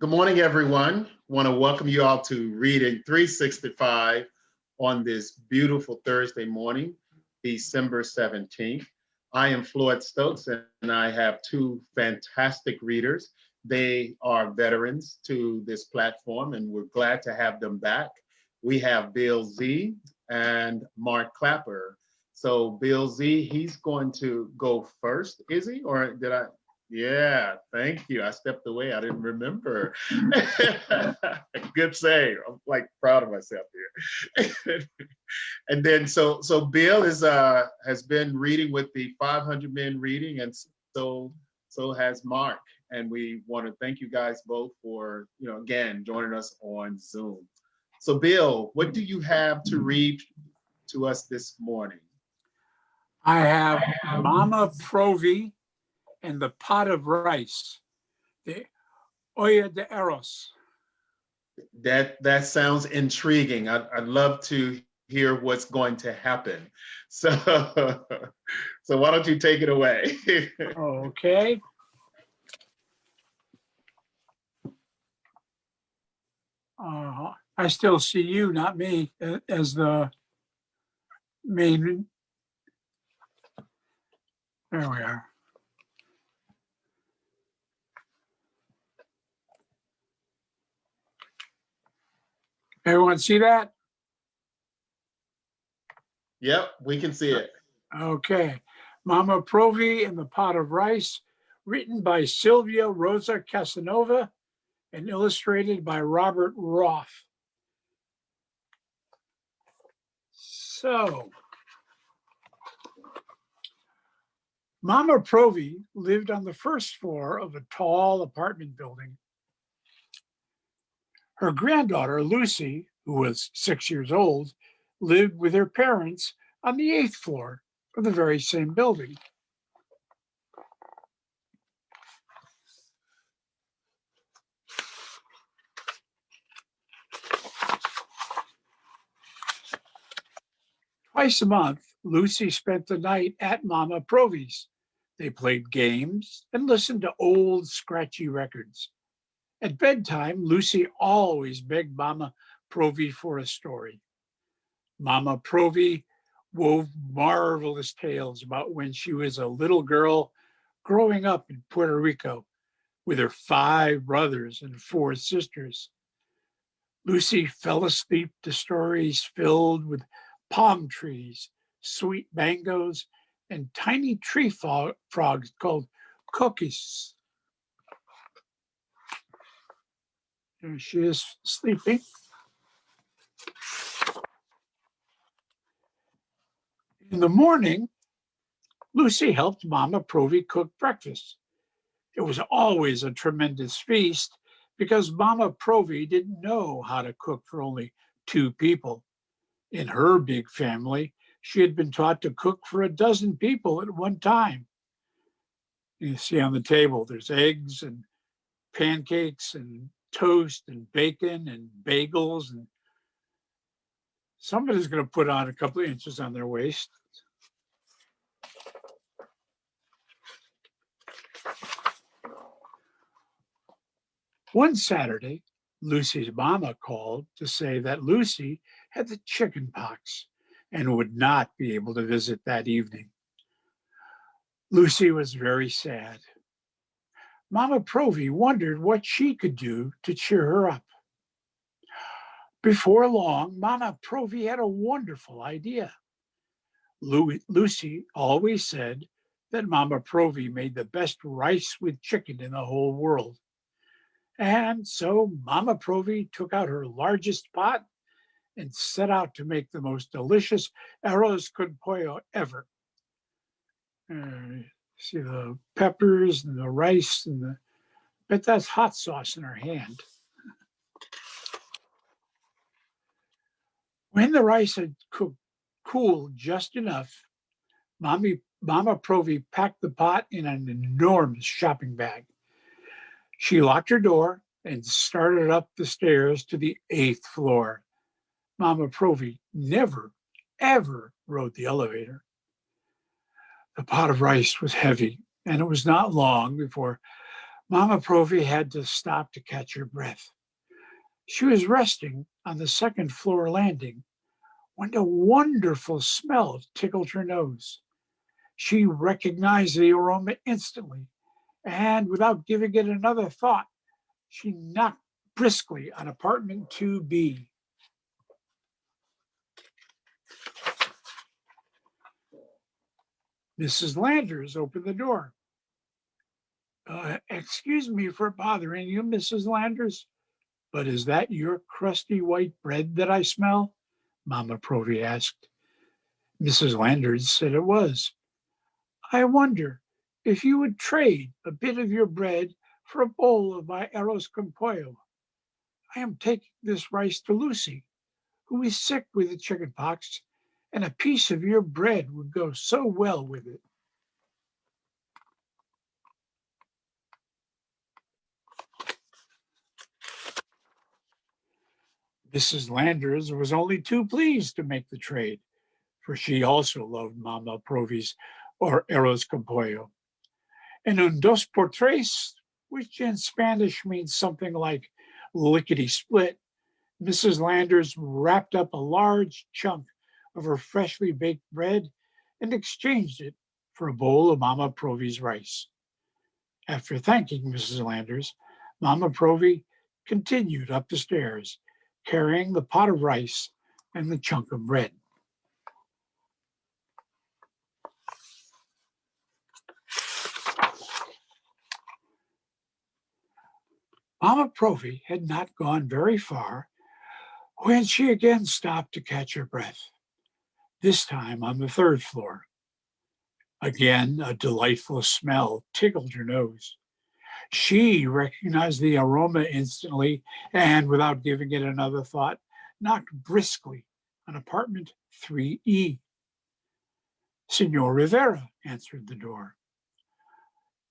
Good morning, everyone. Want to welcome you all to Reading 365 on this beautiful Thursday morning, December 17th. I am Floyd Stokes, and I have two fantastic readers. They are veterans to this platform, and we're glad to have them back. We have Bill Z and Mark Clapper. So Bill Z, he's going to go first, is he? Or did I? Yeah, thank you. I stepped away. I didn't remember. Good save. I'm like proud of myself here. And then so Bill is has been reading with the 500 Men Reading, and so has Mark. And we want to thank you guys both for again joining us on Zoom. So Bill, what do you have to read to us this morning? I have Mama Provi and the Pot of Rice, the Olla de Arroz. That sounds intriguing. I'd love to hear what's going to happen. So why don't you take it away? Okay. I still see you, not me, as the main. There we are. Everyone see that? Yep, we can see it. Okay. Mama Provi and the Pot of Rice, written by Sylvia Rosa Casanova and illustrated by Robert Roth. So, Mama Provi lived on the first floor of a tall apartment building. Her granddaughter, Lucy, who was 6 years old, lived with her parents on the 8th floor of the very same building. Twice a month, Lucy spent the night at Mama Provi's. They played games and listened to old, scratchy records. At bedtime, Lucy always begged Mama Provi for a story. Mama Provi wove marvelous tales about when she was a little girl growing up in Puerto Rico with her 5 brothers and 4 sisters. Lucy fell asleep to stories filled with palm trees, sweet mangoes, and tiny tree frogs called cookies. There she is sleeping. In the morning, Lucy helped Mama Provi cook breakfast. It was always a tremendous feast because Mama Provi didn't know how to cook for only 2 people. In her big family, she had been taught to cook for 12 people at one time. You see on the table, there's eggs and pancakes and toast and bacon and bagels, and somebody's going to put on a couple of inches on their waist. One Saturday, Lucy's mama called to say that Lucy had the chicken pox and would not be able to visit that evening. Lucy was very sad. Mama Provi wondered what she could do to cheer her up. Before long, Mama Provi had a wonderful idea. Lucy always said that Mama Provi made the best rice with chicken in the whole world. And so Mama Provi took out her largest pot and set out to make the most delicious arroz con pollo ever. See the peppers and the rice and bet that's hot sauce in her hand. When the rice had cooled just enough, Mama Provi packed the pot in an enormous shopping bag. She locked her door and started up the stairs to the 8th floor. Mama Provi never, ever rode the elevator. The pot of rice was heavy, and it was not long before Mama Provi had to stop to catch her breath. She was resting on the second floor landing when a wonderful smell tickled her nose. She recognized the aroma instantly, and without giving it another thought, she knocked briskly on apartment 2B. Mrs. Landers opened the door. Excuse me for bothering you, Mrs. Landers, but is that your crusty white bread that I smell? Mama Provi asked. Mrs. Landers said it was. I wonder if you would trade a bit of your bread for a bowl of my arroz con pollo. I am taking this rice to Lucy, who is sick with the chicken pox, and a piece of your bread would go so well with it. Mrs. Landers was only too pleased to make the trade, for she also loved Mama Provi's or arroz con pollo. And un dos por tres, which in Spanish means something like lickety split, Mrs. Landers wrapped up a large chunk of her freshly baked bread and exchanged it for a bowl of Mama Provi's rice. After thanking Mrs. Landers, Mama Provi continued up the stairs, carrying the pot of rice and the chunk of bread. Mama Provi had not gone very far when she again stopped to catch her breath, this time on the third floor. Again, a delightful smell tickled her nose. She recognized the aroma instantly and, without giving it another thought, knocked briskly on apartment 3E. Senor Rivera answered the door.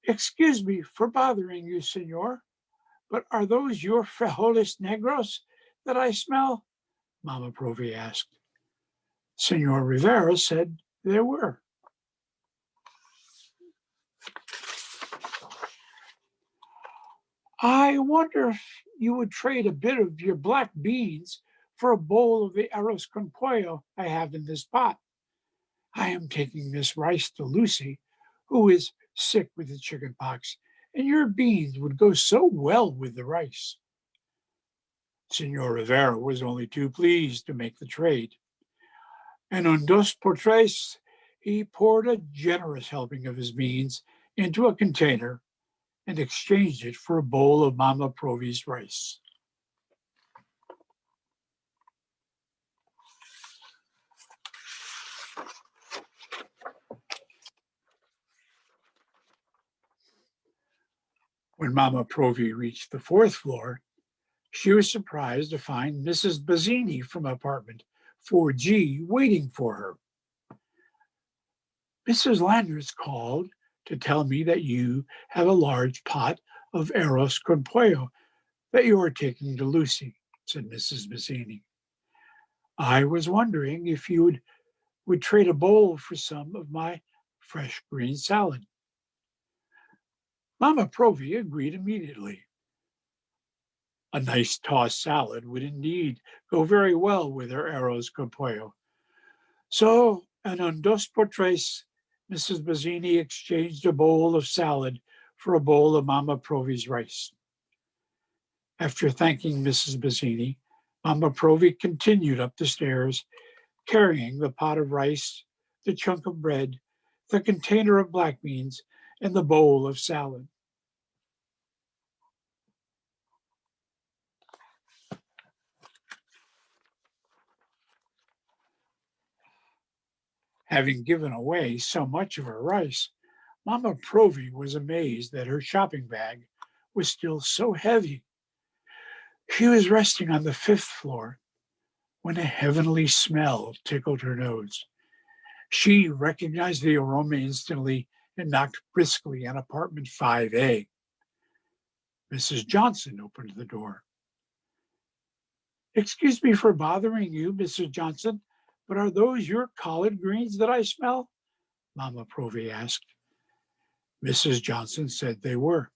Excuse me for bothering you, senor, but are those your frijoles negros that I smell? Mama Provi asked. Senor Rivera said there were. I wonder if you would trade a bit of your black beans for a bowl of the arroz con pollo I have in this pot. I am taking this rice to Lucy, who is sick with the chicken pox, and your beans would go so well with the rice. Senor Rivera was only too pleased to make the trade. And on dos por tres, he poured a generous helping of his beans into a container and exchanged it for a bowl of Mama Provi's rice. When Mama Provi reached the fourth floor, she was surprised to find Mrs. Bazzini from apartment 4G waiting for her. Mrs. Landers called to tell me that you have a large pot of arroz con pollo that you are taking to Lucy, said Mrs. Bazzini. I was wondering if you would trade a bowl for some of my fresh green salad. Mama Provi agreed immediately. A nice tossed salad would indeed go very well with her arroz con pollo. So, and on dos por tres, Mrs. Bazzini exchanged a bowl of salad for a bowl of Mama Provi's rice. After thanking Mrs. Bazzini, Mama Provi continued up the stairs, carrying the pot of rice, the chunk of bread, the container of black beans, and the bowl of salad. Having given away so much of her rice, Mama Provi was amazed that her shopping bag was still so heavy. She was resting on the fifth floor when a heavenly smell tickled her nose. She recognized the aroma instantly and knocked briskly on apartment 5A. Mrs. Johnson opened the door. Excuse me for bothering you, Mrs. Johnson, but are those your collard greens that I smell? Mama Provi asked. Mrs. Johnson said they were.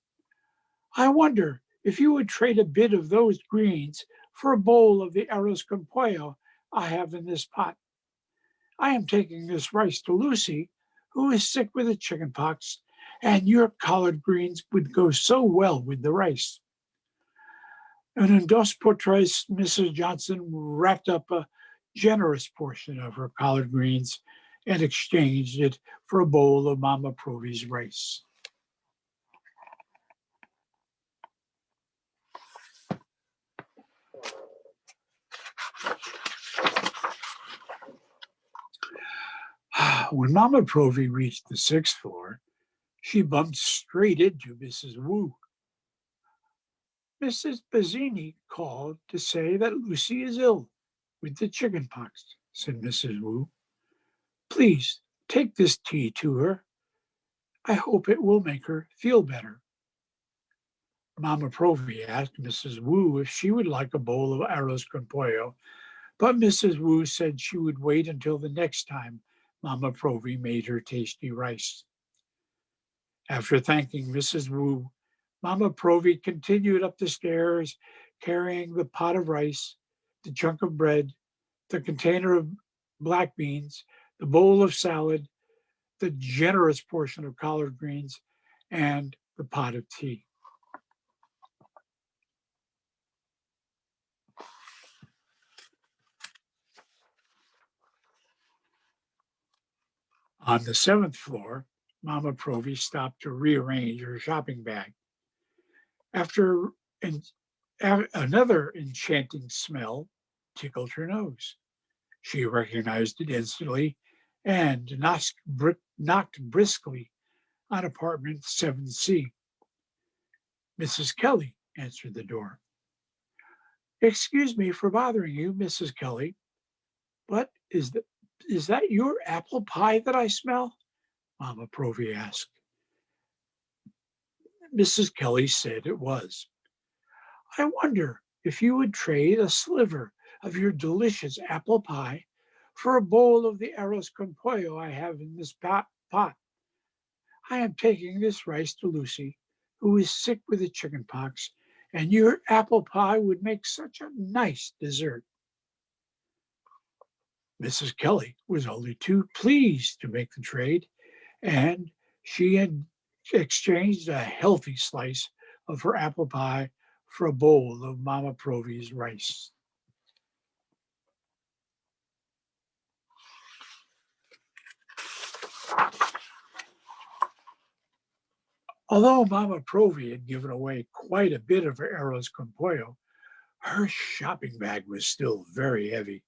I wonder if you would trade a bit of those greens for a bowl of the arroz con pollo I have in this pot. I am taking this rice to Lucy, who is sick with the chicken pox, and your collard greens would go so well with the rice. And in dos por tres, Mrs. Johnson wrapped up a generous portion of her collard greens and exchanged it for a bowl of Mama Provy's rice. When Mama Provy reached the sixth floor, she bumped straight into Mrs. Wu. Mrs. Bazzini called to say that Lucy is ill with the chicken pox, said Mrs. Wu. Please take this tea to her. I hope it will make her feel better. Mama Provy asked Mrs. Wu if she would like a bowl of arroz con pollo, but Mrs. Wu said she would wait until the next time Mama Provy made her tasty rice. After thanking Mrs. Wu, Mama Provy continued up the stairs, carrying the pot of rice, the chunk of bread, the container of black beans, the bowl of salad, the generous portion of collard greens, and the pot of tea. On the seventh floor, Mama Provy stopped to rearrange her shopping bag. After another enchanting smell tickled her nose. She recognized it instantly and knocked briskly on apartment 7C. Mrs. Kelly answered the door. Excuse me for bothering you, Mrs. Kelly, but is that your apple pie that I smell? Mama Provy asked. Mrs. Kelly said it was. I wonder if you would trade a sliver of your delicious apple pie for a bowl of the arroz con pollo I have in this pot. I am taking this rice to Lucy, who is sick with the chicken pox, and your apple pie would make such a nice dessert. Mrs. Kelly was only too pleased to make the trade, and she had exchanged a healthy slice of her apple pie for a bowl of Mama Provy's rice. Although Mama Provy had given away quite a bit of her arroz con pollo, her shopping bag was still very heavy.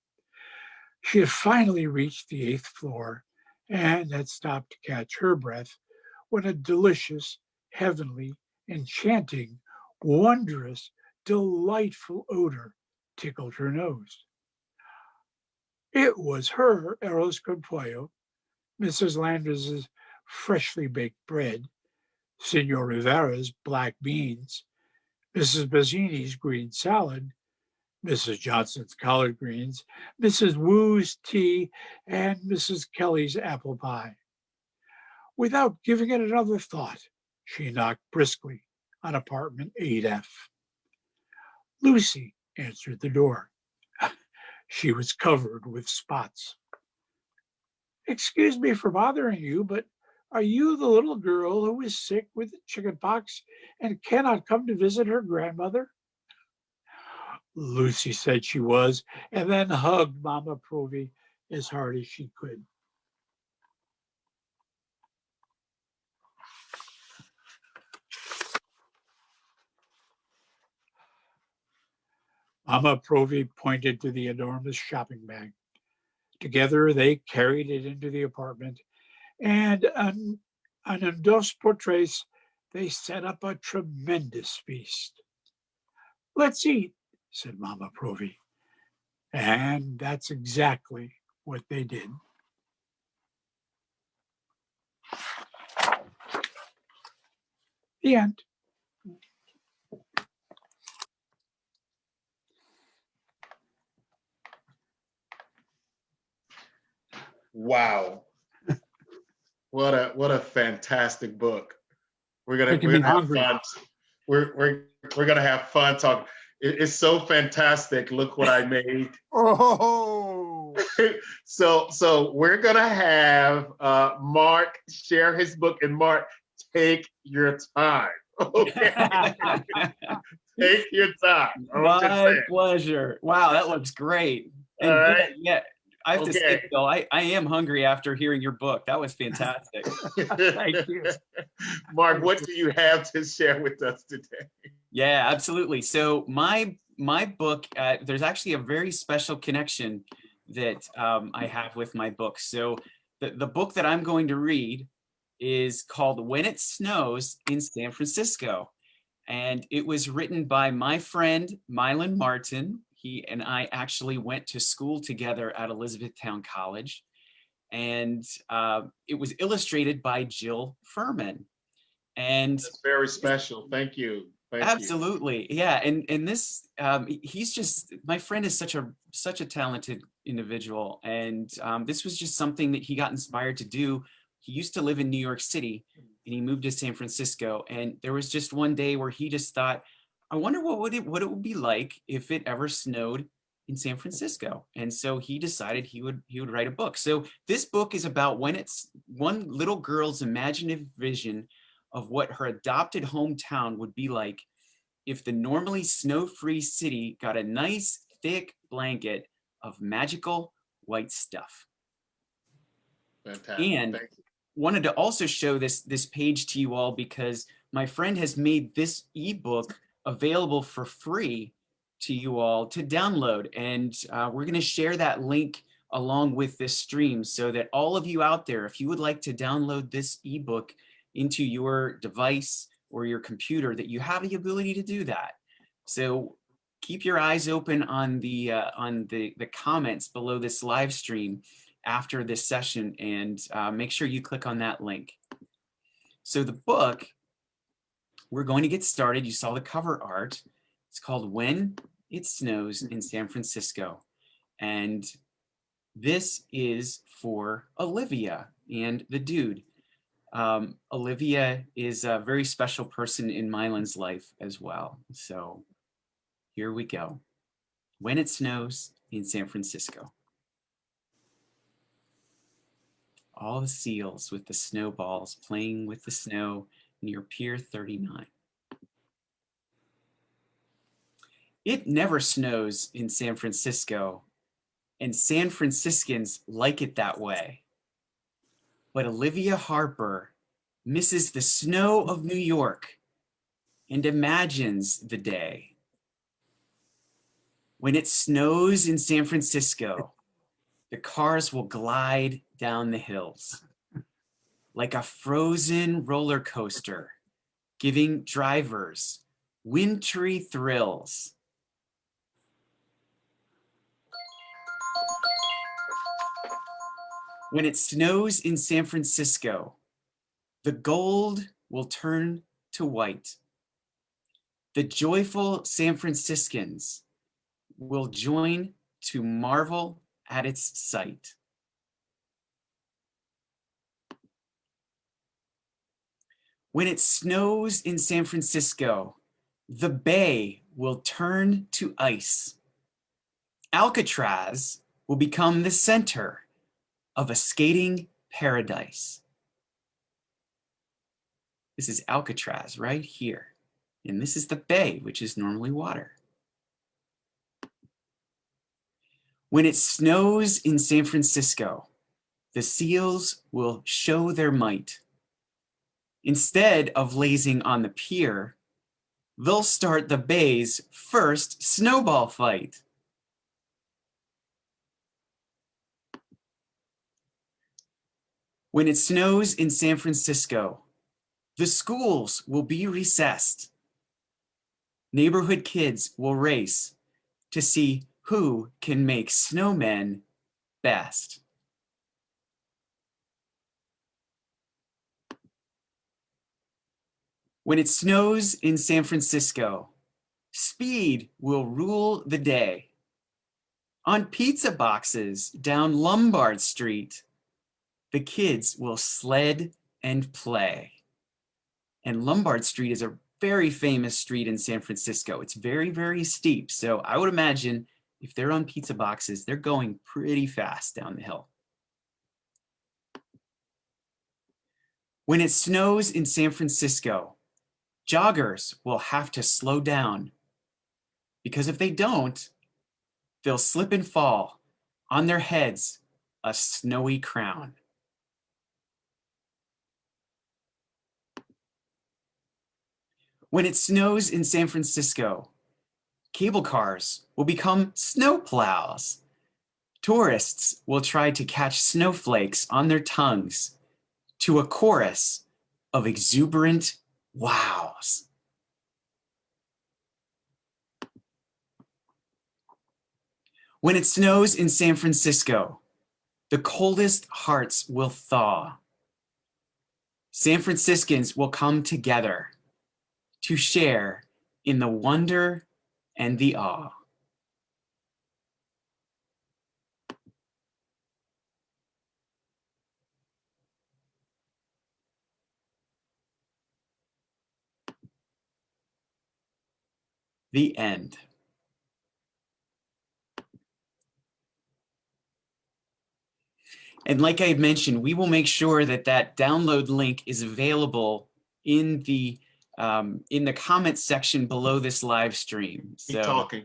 She had finally reached the eighth floor and had stopped to catch her breath when a delicious, heavenly, enchanting, wondrous, delightful odor tickled her nose. It was her arroz con pollo, Mrs. Landers's freshly baked bread, Senor Rivera's black beans, Mrs. Bazzini's green salad, Mrs. Johnson's collard greens, Mrs. Wu's tea, and Mrs. Kelly's apple pie. Without giving it another thought, she knocked briskly on apartment 8F. Lucy answered the door. She was covered with spots. Excuse me for bothering you, but are you the little girl who is sick with chicken pox and cannot come to visit her grandmother? Lucy said she was, and then hugged Mama Provy as hard as she could. Mama Provy pointed to the enormous shopping bag. Together, they carried it into the apartment, and on dos por tres, they set up a tremendous feast. Let's eat, said Mama Provy. And that's exactly what they did. The end. Wow. What a fantastic book. We're Making me gonna have hungry. fun. we're gonna have fun talking. It's so fantastic. Look what I made. Oh, So we're gonna have Mark share his book, and Mark, take your time. Okay, take your time. I'm just My saying. pleasure. Wow, that looks great. All And right. yeah, I have to say, Okay. Phil, I am hungry after hearing your book. That was fantastic. thank you. Mark, what do you have to share with us today? Yeah, absolutely. So my book, there's actually a very special connection that I have with my book. So the book that I'm going to read is called When It Snows in San Francisco. And it was written by my friend, Mylan Martin. He and I actually went to school together at Elizabethtown College. And it was illustrated by Jill Furman. And That's very special. Thank you. Thank you. absolutely, yeah. And this, he's just, my friend is such a talented individual. And this was just something that he got inspired to do. He used to live in New York City and he moved to San Francisco. And there was just one day where he just thought, I wonder what it would be like if it ever snowed in San Francisco. And so he decided he would write a book. So this book is about when it's one little girl's imaginative vision of what her adopted hometown would be like if the normally snow-free city got a nice thick blanket of magical white stuff. Fantastic. And Thank you. wanted to also show this page to you all because my friend has made this ebook available for free to you all to download. And we're going to share that link along with this stream so that all of you out there, if you would like to download this ebook into your device or your computer, that you have the ability to do that. So keep your eyes open on the comments below this live stream after this session, and make sure you click on that link. So the book, we're going to get started. You saw the cover art. It's called When It Snows in San Francisco. And this is for Olivia and the dude. Olivia is a very special person in Mylan's life as well. So here we go. When It Snows in San Francisco. All the seals with the snowballs playing with the snow near Pier 39. It never snows in San Francisco, and San Franciscans like it that way. But Olivia Harper misses the snow of New York and imagines the day when it snows in San Francisco. The cars will glide down the hills like a frozen roller coaster, giving drivers wintry thrills. When it snows in San Francisco, the gold will turn to white. The joyful San Franciscans will join to marvel at its sight. When it snows in San Francisco, the bay will turn to ice. Alcatraz will become the center of a skating paradise. This is Alcatraz right here. And this is the bay, which is normally water. When it snows in San Francisco, the seals will show their might. Instead of lazing on the pier, they'll start the bay's first snowball fight. When it snows in San Francisco, the schools will be recessed. Neighborhood kids will race to see who can make snowmen best. When it snows in San Francisco, speed will rule the day. On pizza boxes down Lombard Street, the kids will sled and play. And Lombard Street is a very famous street in San Francisco. It's very, very steep. So I would imagine if they're on pizza boxes, they're going pretty fast down the hill. When it snows in San Francisco, joggers will have to slow down because if they don't, they'll slip and fall on their heads a snowy crown. When it snows in San Francisco, cable cars will become snow plows. Tourists will try to catch snowflakes on their tongues to a chorus of exuberant wows. When it snows in San Francisco, the coldest hearts will thaw. San Franciscans will come together to share in the wonder and the awe. The end. And like I had mentioned, we will make sure that that download link is available in the comment section below this live stream. Keep talking.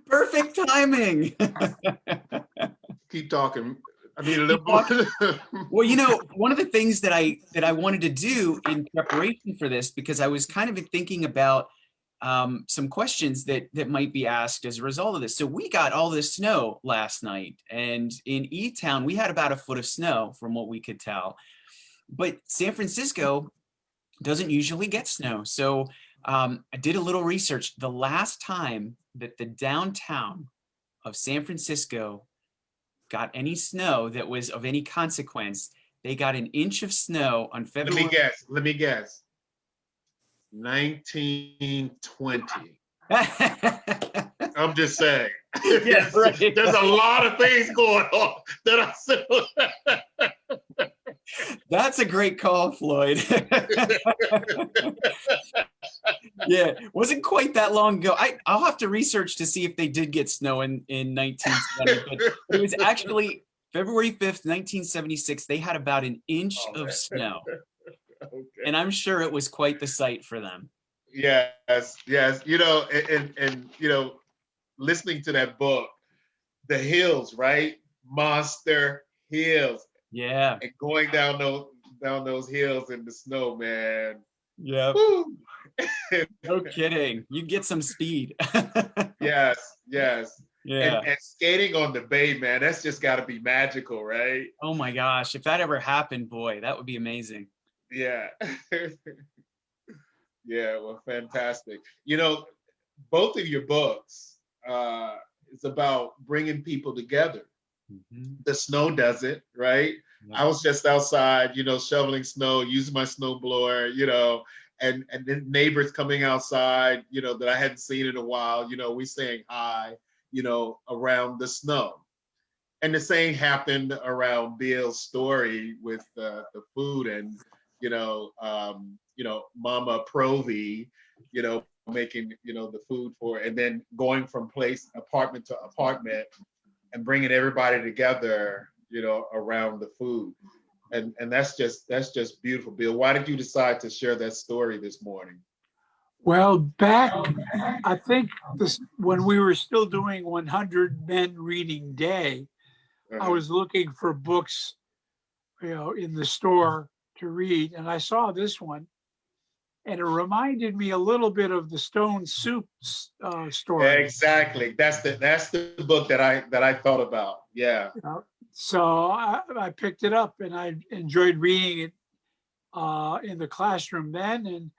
Perfect timing. Keep talking. I need a little more. Well, you know, one of the things that I wanted to do in preparation for this, because I was kind of thinking about some questions that might be asked as a result of this. So we got all this snow last night, and in E-Town we had about a foot of snow from what we could tell. But San Francisco doesn't usually get snow. So I did a little research. The last time that the downtown of San Francisco got any snow that was of any consequence, they got an inch of snow on February. Let me guess. 1920. I'm just saying. Yeah, right. There's a lot of things going on that I said. That's a great call, Floyd. Yeah, wasn't quite that long ago. I'll have to research to see if they did get snow in 1920, but it was actually February 5th, 1976. They had about an inch of snow. Okay. And I'm sure it was quite the sight for them. Yes. You know, and you know, listening to that book, the hills, right? Monster Hills. Yeah. And going down those hills in the snow, man. Yeah. No kidding. You get some speed. Yes. Yeah. And skating on the bay, man, that's just got to be magical, right? Oh my gosh. If that ever happened, boy, that would be amazing. Yeah. Yeah, well, fantastic. You know, both of your books, it's about bringing people together. Mm-hmm. The snow does it, right? Yeah. I was just outside, you know, shoveling snow, using my snow blower, you know, and then neighbors coming outside, you know, that I hadn't seen in a while, you know, we saying hi, you know, around the snow. And the same happened around Bill's story with the food and, you know, Mama Provi, you know, making, you know, the food for, and then going from apartment to apartment and bringing everybody together, you know, around the food. And that's just beautiful. Bill, why did you decide to share that story this morning? Well, back, I think when we were still doing 100 Men Reading Day, I was looking for books, you know, in the store to read, and I saw this one, and it reminded me a little bit of the Stone Soup story. Exactly. That's the book that I thought about. Yeah. So I picked it up, and I enjoyed reading it in the classroom then, and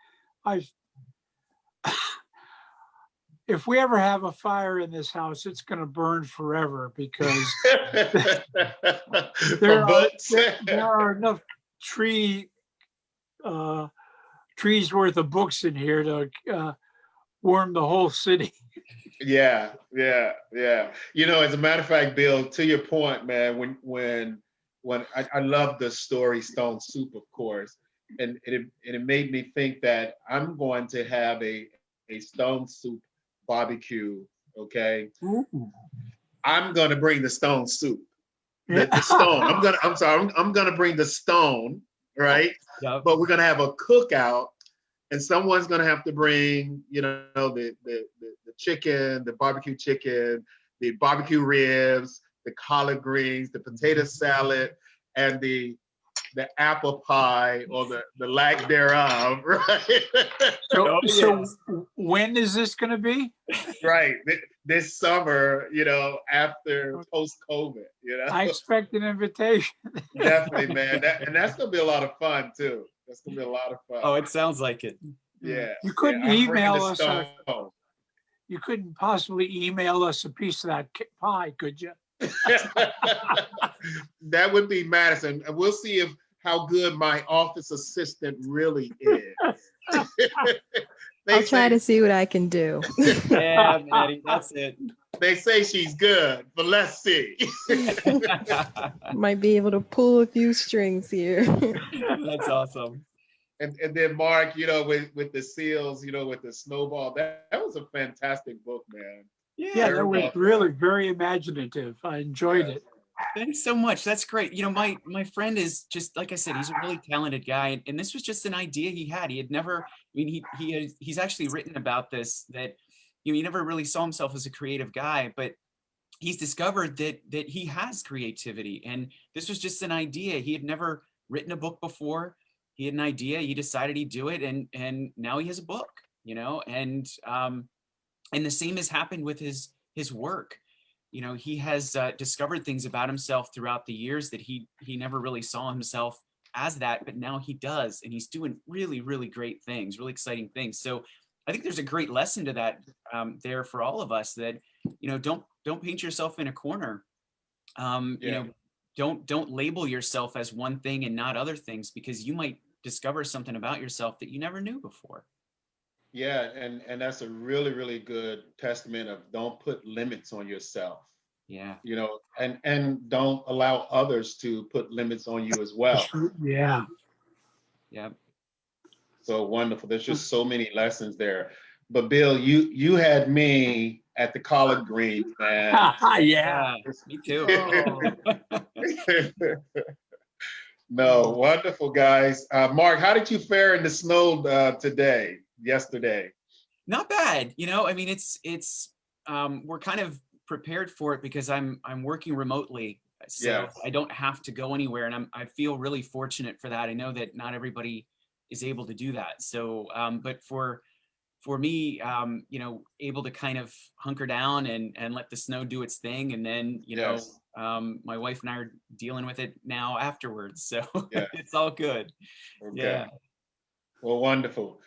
if we ever have a fire in this house, it's going to burn forever because there are enough trees worth of books in here to warm the whole city. Yeah. You know, as a matter of fact, Bill, to your point, man, when I love the story Stone Soup, of course, it made me think that I'm going to have a stone soup barbecue. Okay, Ooh. I'm going to bring the stone soup. Yeah. The stone. I'm sorry. I'm gonna bring the stone, right? Yep. But we're gonna have a cookout, and someone's gonna have to bring, the chicken, the barbecue chicken, the barbecue ribs, the collard greens, the potato salad, and the apple pie or the lack thereof, right? So, Oh, so yes. when is this going to be? Right. This summer, after post-COVID. I expect an invitation. Definitely, man. And that's gonna be a lot of fun too. That's gonna be a lot of fun. Oh, it sounds like it. Yeah, You yeah. couldn't I'm bringing the email us stone. you couldn't possibly email us a piece of that pie, could you? That would be Madison. And we'll see if how good my office assistant really is. I'll try to see what I can do. Yeah, Maddie, that's it. They say she's good, but let's see. Might be able to pull a few strings here. That's awesome. And then Mark, with the seals, with the snowball, that was a fantastic book, man. Yeah, that was really very imaginative. I enjoyed it. Thanks so much. That's great. My friend is just, like I said, he's a really talented guy, and this was just an idea he had. He had never, he's actually written about this, that he never really saw himself as a creative guy, but he's discovered that he has creativity, and this was just an idea. He had never written a book before. He had an idea. He decided he'd do it, and now he has a book. And the same has happened with his work. He has discovered things about himself throughout the years that he never really saw himself as that, but now he does, and he's doing really, really great things, really exciting things. So I think there's a great lesson to that there for all of us, that don't paint yourself in a corner. Don't label yourself as one thing and not other things, because you might discover something about yourself that you never knew before. Yeah, and that's a really, really good testament of don't put limits on yourself. Yeah. And don't allow others to put limits on you as well. Yeah. Yeah. So wonderful. There's just so many lessons there. But Bill, you had me at the collard greens, man. Yeah. Me too. No, wonderful, guys. Mark, how did you fare in the snow yesterday? Not bad. It's we're kind of prepared for it because I'm working remotely, so Yes. I don't have to go anywhere, and I feel really fortunate for that. I know that not everybody is able to do that. So, but for me, able to kind of hunker down and let the snow do its thing, and then Yes. my wife and I are dealing with it now afterwards, so Yeah. it's all good. Okay. Yeah. Well, wonderful.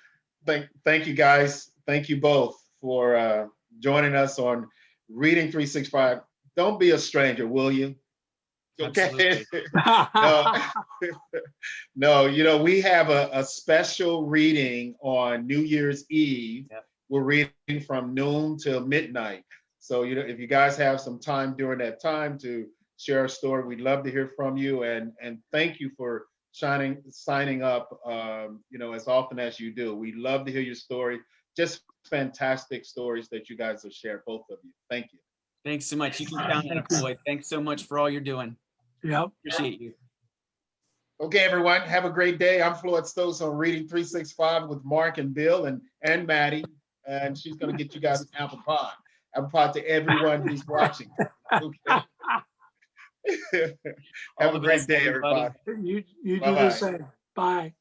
Thank you, guys. Thank you both for joining us on Reading 365. Don't be a stranger, will you? Okay. No, we have a special reading on New Year's Eve. Yep. We're reading from noon till midnight. So, if you guys have some time during that time to share a story, we'd love to hear from you. And thank you for signing up, as often as you do. We love to hear your story. Just fantastic stories that you guys have shared, both of you. Thank you. Thanks so much. You can count on it, Floyd. Thanks so much for all you're doing. Yep. Appreciate you. Okay, everyone, have a great day. I'm Floyd Stokes on Reading 365 with Mark and Bill and Maddie, and she's going to get you guys an apple pie. Apple pie to everyone who's watching. Okay. Have a great day, everybody. You do Bye-bye. the same. Bye.